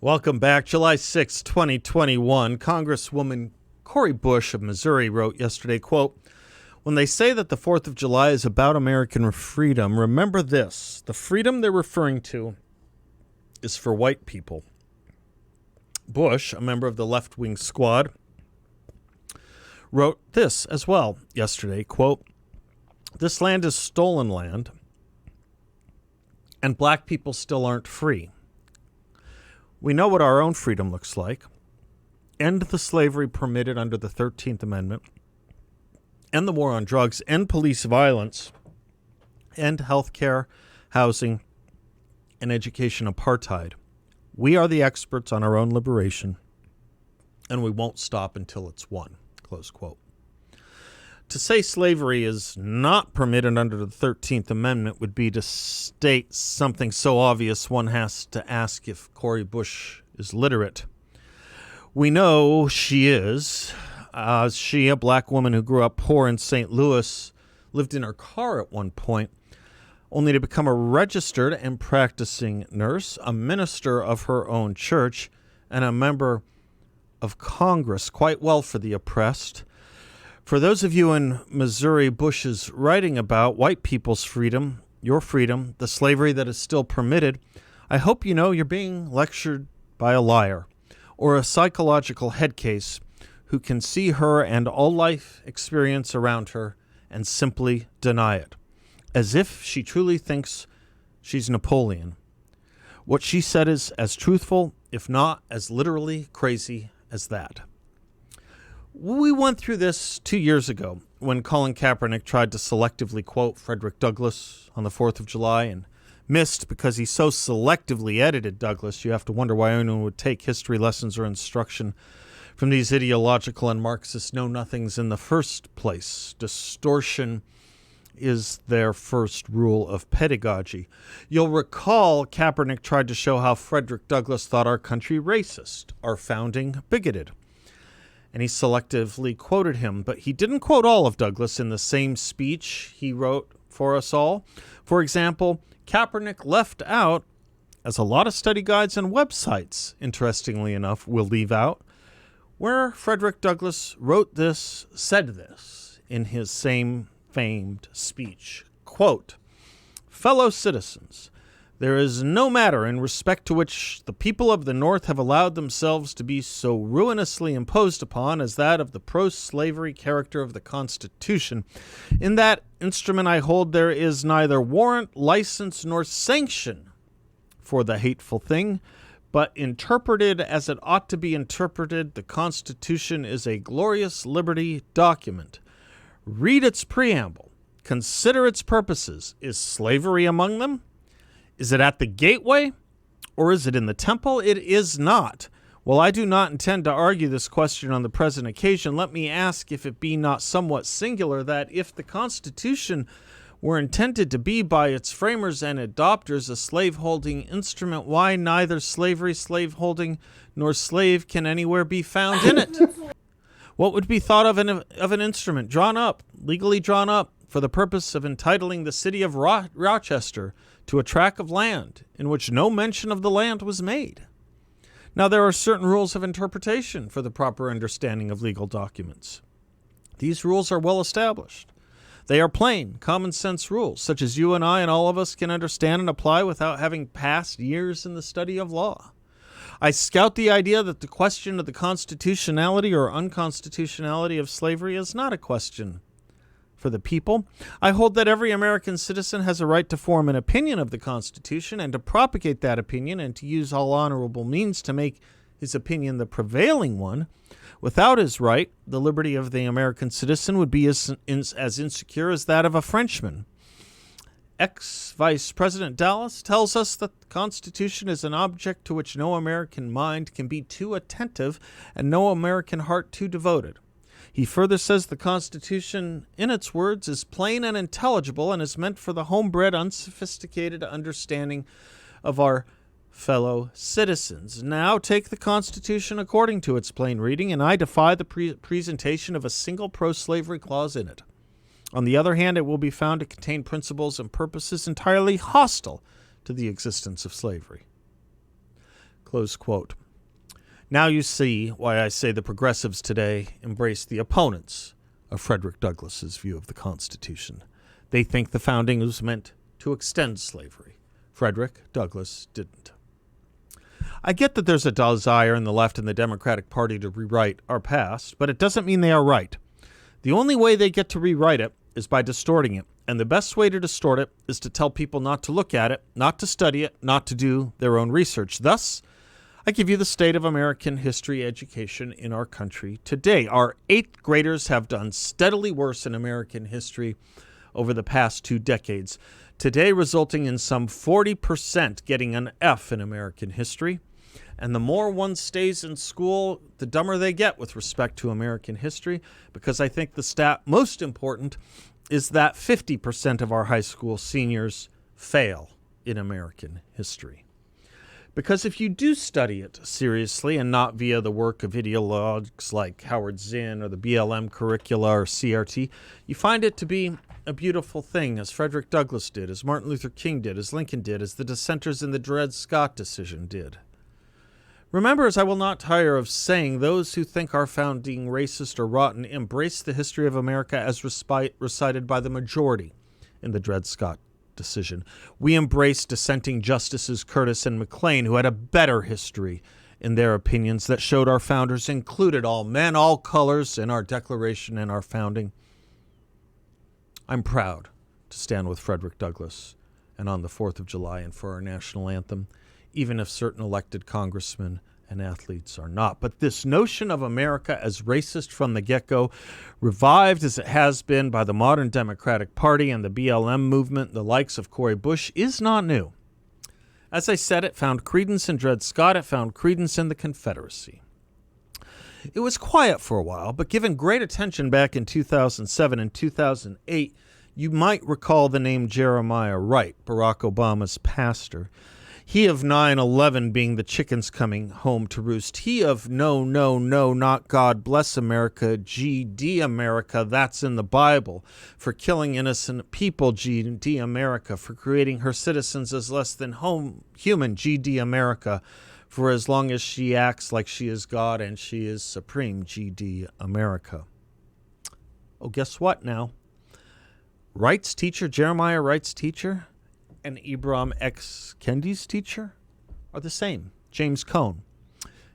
Welcome back. July 6, 2021. Congresswoman Cori Bush of Missouri wrote yesterday, quote, "When they say that the 4th of July is about American freedom, remember this. The freedom they're referring to is for white people." Bush, a member of the left-wing squad, wrote this as well yesterday, quote, "This land is stolen land, and black people still aren't free. We know what our own freedom looks like. End the slavery permitted under the 13th Amendment, end the war on drugs, end police violence, end health care, housing, and education apartheid. We are the experts on our own liberation, and we won't stop until it's won." Close quote. To say slavery is not permitted under the 13th Amendment would be to state something so obvious one has to ask if Cori Bush is literate. We know she is. She, a black woman who grew up poor in St. Louis, lived in her car at one point, only to become a registered and practicing nurse, a minister of her own church, and a member of Congress, quite well for the oppressed. For those of you in Missouri, Bush is writing about white people's freedom, your freedom, the slavery that is still permitted. I hope you know you're being lectured by a liar or a psychological head case who can see her and all life experience around her and simply deny it, as if she truly thinks she's Napoleon. What she said is as truthful, if not as literally crazy as that. We went through this 2 years ago when Colin Kaepernick tried to selectively quote Frederick Douglass on the 4th of July and missed because he so selectively edited Douglass. You have to wonder why anyone would take history lessons or instruction from these ideological and Marxist know-nothings in the first place. Distortion is their first rule of pedagogy. You'll recall Kaepernick tried to show how Frederick Douglass thought our country racist, our founding bigoted. And he selectively quoted him, but he didn't quote all of Douglass in the same speech he wrote for us all. For example, Kaepernick left out, as a lot of study guides and websites, interestingly enough, will leave out, where Frederick Douglass wrote this, said this, in his same famed speech. Quote, "Fellow citizens, there is no matter in respect to which the people of the North have allowed themselves to be so ruinously imposed upon as that of the pro-slavery character of the Constitution. In that instrument I hold there is neither warrant, license, nor sanction for the hateful thing, but interpreted as it ought to be interpreted, the Constitution is a glorious liberty document. Read its preamble. Consider its purposes. Is slavery among them? Is it at the gateway, or is it in the temple? It is not. While I do not intend to argue this question on the present occasion, let me ask if it be not somewhat singular that if the Constitution were intended to be by its framers and adopters a slave-holding instrument, why neither slavery, slaveholding, nor slave can anywhere be found in it? What would be thought of an instrument drawn up, legally drawn up, for the purpose of entitling the city of Rochester to a tract of land in which no mention of the land was made? Now, there are certain rules of interpretation for the proper understanding of legal documents. These rules are well established. They are plain, common sense rules, such as you and I and all of us can understand and apply without having passed years in the study of law. I scout the idea that the question of the constitutionality or unconstitutionality of slavery is not a question for the people. I hold that every American citizen has a right to form an opinion of the Constitution and to propagate that opinion and to use all honorable means to make his opinion the prevailing one. Without his right, the liberty of the American citizen would be as insecure as that of a Frenchman. Ex-Vice President Dallas tells us that the Constitution is an object to which no American mind can be too attentive and no American heart too devoted. He further says the Constitution, in its words, is plain and intelligible and is meant for the homebred, unsophisticated understanding of our fellow citizens. Now take the Constitution according to its plain reading, and I defy the presentation of a single pro-slavery clause in it. On the other hand, it will be found to contain principles and purposes entirely hostile to the existence of slavery." Close quote. Now you see why I say the progressives today embrace the opponents of Frederick Douglass's view of the Constitution. They think the founding was meant to extend slavery. Frederick Douglass didn't. I get that there's a desire in the left and the Democratic Party to rewrite our past, but it doesn't mean they are right. The only way they get to rewrite it is by distorting it, and the best way to distort it is to tell people not to look at it, not to study it, not to do their own research. Thus, I give you the state of American history education in our country today. Our 8th graders have done steadily worse in American history over the past 2 decades, today resulting in some 40% getting an F in American history. And the more one stays in school, the dumber they get with respect to American history, because I think the stat most important is that 50% of our high school seniors fail in American history. Because if you do study it seriously and not via the work of ideologues like Howard Zinn or the BLM curricula or CRT, you find it to be a beautiful thing, as Frederick Douglass did, as Martin Luther King did, as Lincoln did, as the dissenters in the Dred Scott decision did. Remember, as I will not tire of saying, those who think our founding racist or rotten embrace the history of America as recited by the majority in the Dred Scott decision. We embrace dissenting Justices Curtis and McLean, who had a better history in their opinions that showed our founders included all men, all colors in our Declaration and our founding. I'm proud to stand with Frederick Douglass and on the 4th of July and for our national anthem, even if certain elected congressmen and athletes are not. But this notion of America as racist from the get-go, revived as it has been by the modern Democratic Party and the BLM movement, the likes of Cori Bush, is not new. As I said, it found credence in Dred Scott, it found credence in the Confederacy. It was quiet for a while, but given great attention back in 2007 and 2008, you might recall the name Jeremiah Wright, Barack Obama's pastor. He of 9/11 being the chickens coming home to roost. He of no, not God bless America, GD America, that's in the Bible. For killing innocent people, GD America. For creating her citizens as less than human, GD America. For as long as she acts like she is God and she is supreme, GD America. Oh, guess what now? Wright's teacher, Jeremiah Wright's teacher, and Ibram X. Kendi's teacher are the same. James Cone,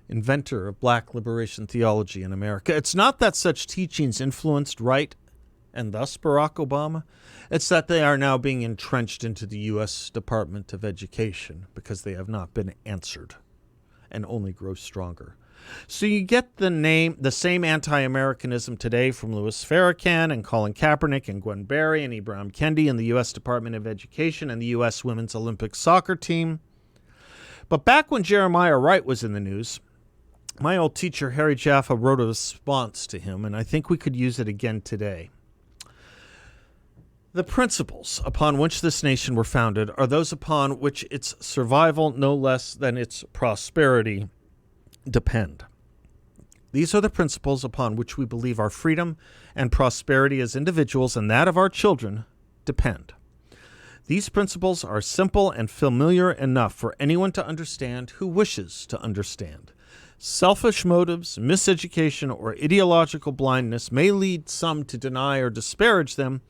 inventor of black liberation theology in America. It's not that such teachings influenced Wright and thus Barack Obama. It's that they are now being entrenched into the U.S. Department of Education because they have not been answered and only grow stronger. So you get the same anti-Americanism today from Louis Farrakhan and Colin Kaepernick and Gwen Berry and Ibram Kendi in the U.S. Department of Education and the U.S. Women's Olympic Soccer Team. But back when Jeremiah Wright was in the news, my old teacher Harry Jaffa wrote a response to him, and I think we could use it again today. The principles upon which this nation were founded are those upon which its survival, no less than its prosperity, depend. These are the principles upon which we believe our freedom and prosperity as individuals and that of our children depend. These principles are simple and familiar enough for anyone to understand who wishes to understand. Selfish motives, miseducation, or ideological blindness may lead some to deny or disparage them,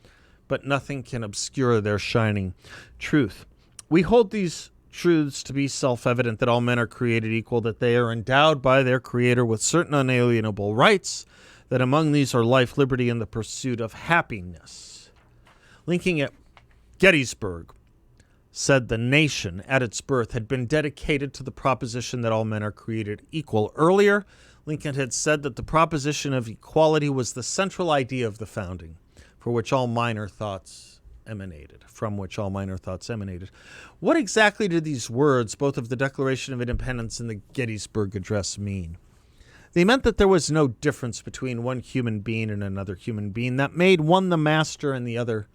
but nothing can obscure their shining truth. We hold these truths to be self-evident, that all men are created equal, that they are endowed by their Creator with certain unalienable rights, that among these are life, liberty, and the pursuit of happiness. Lincoln at Gettysburg said the nation at its birth had been dedicated to the proposition that all men are created equal. Earlier, Lincoln had said that the proposition of equality was the central idea of the founding, from which all minor thoughts emanated. What exactly do these words, both of the Declaration of Independence and the Gettysburg Address, mean? They meant that there was no difference between one human being and another human being, that made one the master and the other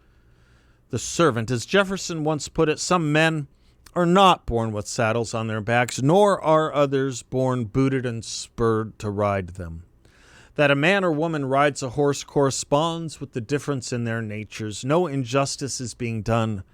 the servant. As Jefferson once put it, some men are not born with saddles on their backs, nor are others born booted and spurred to ride them. That a man or woman rides a horse corresponds with the difference in their natures. No injustice is being done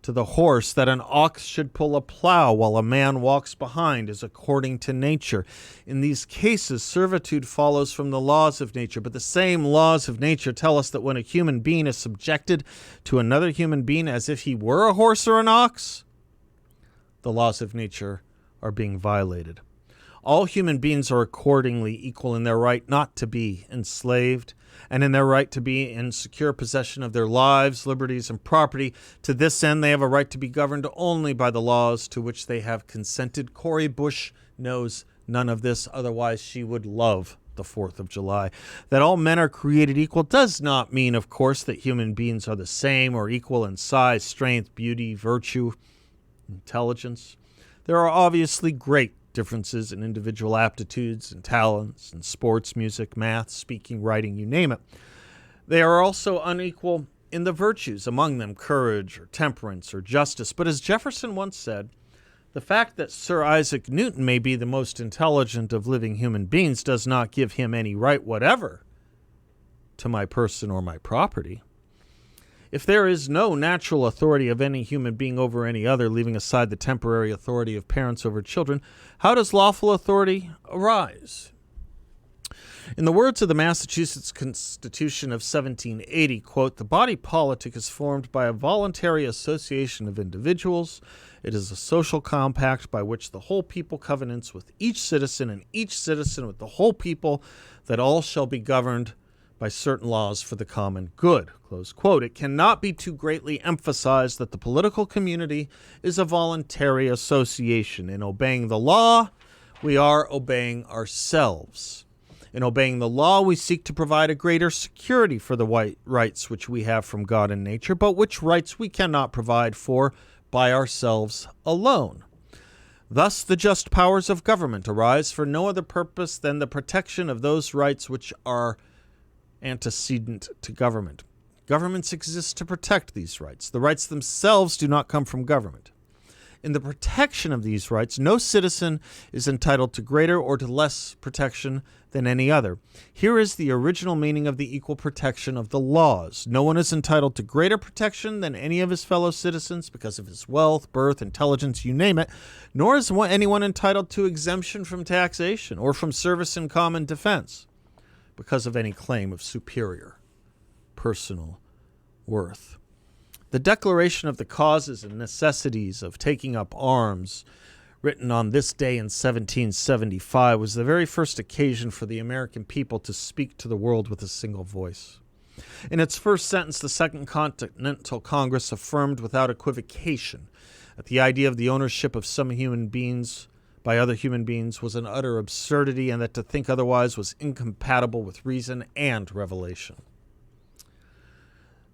to the horse that an ox should pull a plow while a man walks behind is according to nature. In these cases, servitude follows from the laws of nature, but the same laws of nature tell us that when a human being is subjected to another human being as if he were a horse or an ox, the laws of nature are being violated. All human beings are accordingly equal in their right not to be enslaved and in their right to be in secure possession of their lives, liberties, and property. To this end, they have a right to be governed only by the laws to which they have consented. Cori Bush knows none of this, otherwise she would love the 4th of July. That all men are created equal does not mean, of course, that human beings are the same or equal in size, strength, beauty, virtue, intelligence. There are obviously great differences in individual aptitudes and talents in sports, music, math, speaking, writing, you name it. They are also unequal in the virtues, among them courage or temperance or justice. But as Jefferson once said, the fact that Sir Isaac Newton may be the most intelligent of living human beings does not give him any right whatever to my person or my property. If there is no natural authority of any human being over any other, leaving aside the temporary authority of parents over children, how does lawful authority arise? In the words of the Massachusetts Constitution of 1780, quote, "The body politic is formed by a voluntary association of individuals. It is a social compact by which the whole people covenants with each citizen and each citizen with the whole people that all shall be governed by certain laws for the common good," close quote. It cannot be too greatly emphasized that the political community is a voluntary association. In obeying the law, we are obeying ourselves. In obeying the law, we seek to provide a greater security for the rights which we have from God and nature, but which rights we cannot provide for by ourselves alone. Thus, the just powers of government arise for no other purpose than the protection of those rights which are antecedent to government. Governments exist to protect these rights. The rights themselves do not come from government. In the protection of these rights, no citizen is entitled to greater or to less protection than any other. Here is the original meaning of the equal protection of the laws. No one is entitled to greater protection than any of his fellow citizens because of his wealth, birth, intelligence, you name it, nor is anyone entitled to exemption from taxation or from service in common defense because of any claim of superior personal worth. The Declaration of the Causes and Necessities of Taking Up Arms, written on this day in 1775, was the very first occasion for the American people to speak to the world with a single voice. In its first sentence, the Second Continental Congress affirmed without equivocation that the idea of the ownership of some human beings by other human beings was an utter absurdity, and that to think otherwise was incompatible with reason and revelation.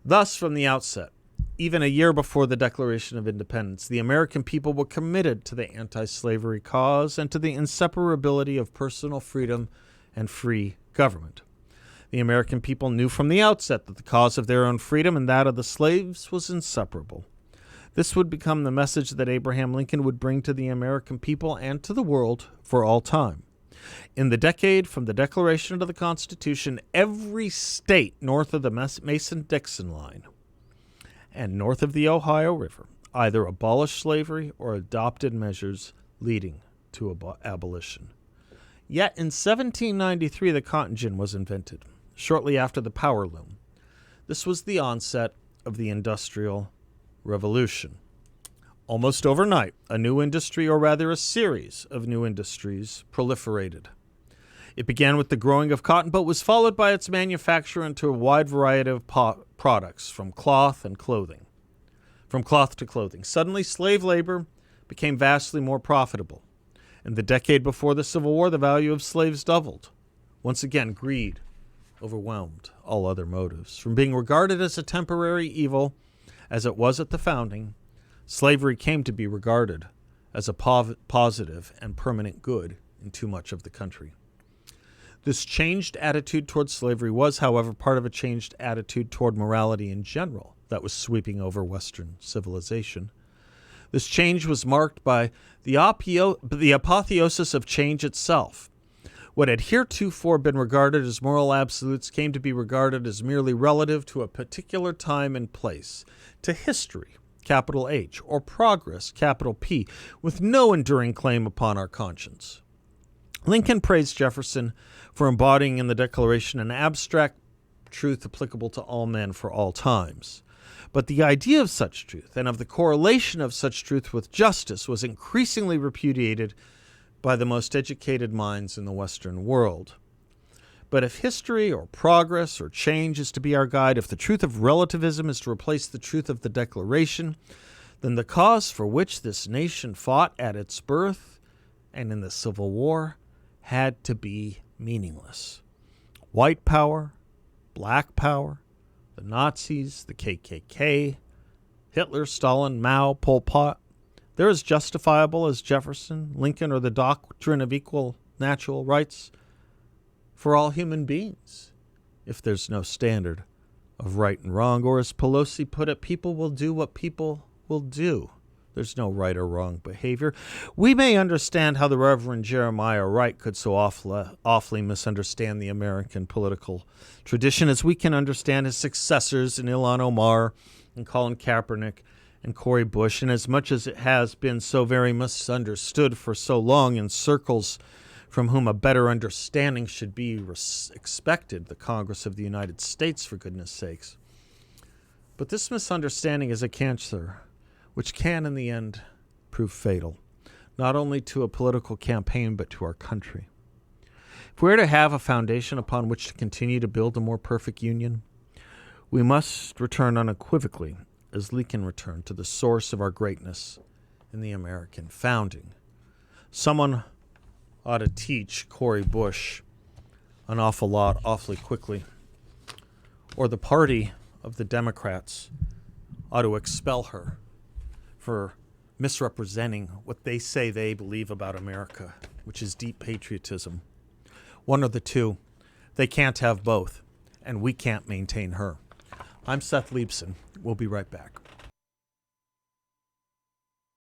Thus, from the outset, even a year before the Declaration of Independence, the American people were committed to the anti-slavery cause and to the inseparability of personal freedom and free government. The American people knew from the outset that the cause of their own freedom and that of the slaves was inseparable. This would become the message that Abraham Lincoln would bring to the American people and to the world for all time. In the decade from the Declaration to the Constitution, every state north of the Mason-Dixon line and north of the Ohio River either abolished slavery or adopted measures leading to abolition. Yet in 1793, the cotton gin was invented, shortly after the power loom. This was the onset of the Industrial Revolution. Almost overnight, a new industry, or rather a series of new industries, proliferated. It began with the growing of cotton, but was followed by its manufacture into a wide variety of products, from cloth to clothing. Suddenly, slave labor became vastly more profitable. In the decade before the Civil War, the value of slaves doubled. Once again, greed overwhelmed all other motives. From being regarded as a temporary evil, as it was at the founding, slavery came to be regarded as a positive and permanent good in too much of the country. This changed attitude toward slavery was, however, part of a changed attitude toward morality in general that was sweeping over Western civilization. This change was marked by the apotheosis of change itself. What had heretofore been regarded as moral absolutes came to be regarded as merely relative to a particular time and place, to history, capital H, or progress, capital P, with no enduring claim upon our conscience. Lincoln praised Jefferson for embodying in the Declaration an abstract truth applicable to all men for all times. But the idea of such truth and of the correlation of such truth with justice was increasingly repudiated by the most educated minds in the Western world. But if history or progress or change is to be our guide, if the truth of relativism is to replace the truth of the Declaration, then the cause for which this nation fought at its birth and in the Civil War had to be meaningless. White power, black power, the Nazis, the KKK, Hitler, Stalin, Mao, Pol Pot, they're as justifiable as Jefferson, Lincoln, or the doctrine of equal natural rights for all human beings, if there's no standard of right and wrong. Or as Pelosi put it, people will do what people will do. There's no right or wrong behavior. We may understand how the Reverend Jeremiah Wright could so awfully misunderstand the American political tradition as we can understand his successors in Ilhan Omar and Colin Kaepernick and Cori Bush, and as much as it has been so very misunderstood for so long in circles from whom a better understanding should be expected, the Congress of the United States, for goodness sakes. But this misunderstanding is a cancer which can, in the end, prove fatal, not only to a political campaign, but to our country. If we are to have a foundation upon which to continue to build a more perfect union, we must return unequivocally, as Lincoln returned, to the source of our greatness in the American founding. Someone ought to teach Cori Bush an awful lot awfully quickly, or the party of the Democrats ought to expel her for misrepresenting what they say they believe about America, which is deep patriotism. One of the two. They can't have both, and we can't maintain her. I'm Seth Leibson. We'll be right back.